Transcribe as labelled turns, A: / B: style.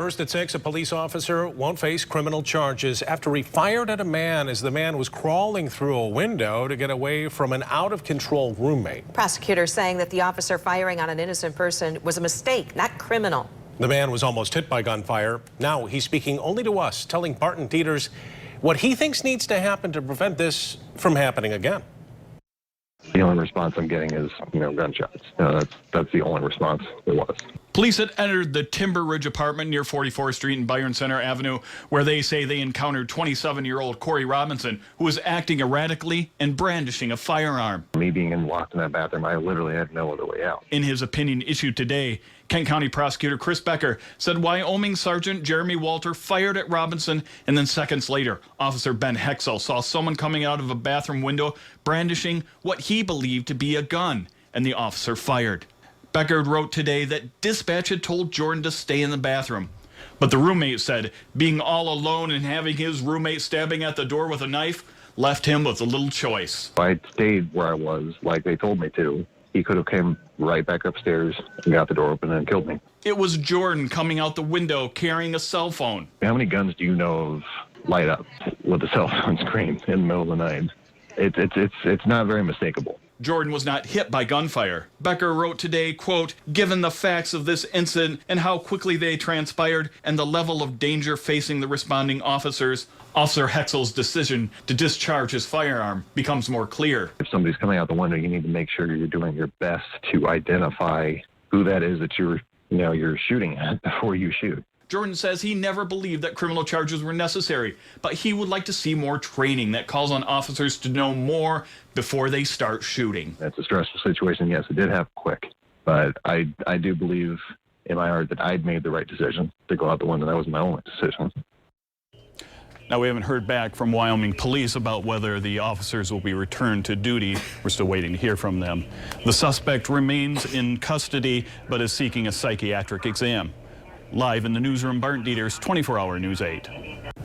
A: First at 6, a police officer won't face criminal charges after he fired at a man as the man was crawling through a window to get away from an out-of-control roommate.
B: Prosecutors saying that the officer firing on an innocent person was a mistake, not criminal.
A: The man was almost hit by gunfire. Now he's speaking only to us, telling Barton Dieters what he thinks needs to happen to prevent this from happening again.
C: The only response I'm getting is, gunshots. That's the only response there was.
D: Police had entered the Timber Ridge apartment near 44th Street and Byron Center Avenue, where they say they encountered 27-year-old Corey Robinson, who was acting erratically and brandishing a firearm.
C: Me being locked in that bathroom, I literally had no other way out.
D: In his opinion issued today, Kent County Prosecutor Chris Becker said Wyoming Sergeant Jeremy Walter fired at Robinson, and then seconds later, Officer Ben Hexel saw someone coming out of a bathroom window brandishing what he believed to be a gun, and the officer fired. Becker wrote today that dispatch had told Jordan to stay in the bathroom. But the roommate said being all alone and having his roommate stabbing at the door with a knife left him with a little choice.
C: If I stayed where I was, like they told me to, he could have came right back upstairs and got the door open and killed me.
D: It was Jordan coming out the window carrying a cell phone.
C: How many guns do you know of light up with a cell phone screen in the middle of the night? It's not very mistakable.
D: Jordan was not hit by gunfire. Becker wrote today, quote, given the facts of this incident and how quickly they transpired and the level of danger facing the responding officers, Officer Hexel's decision to discharge his firearm becomes more clear.
C: If somebody's coming out the window, you need to make sure you're doing your best to identify who that is that you're shooting at before you shoot.
D: Jordan says he never believed that criminal charges were necessary, but he would like to see more training that calls on officers to know more before they start shooting.
C: That's a stressful situation. Yes, it did happen quick, but I do believe in my heart that I'd made the right decision to go out the window. That was my only decision.
D: Now, we haven't heard back from Wyoming police about whether the officers will be returned to duty. We're still waiting to hear from them. The suspect remains in custody, but is seeking a psychiatric exam. Live in the newsroom, Barton Dieters, 24-Hour News 8.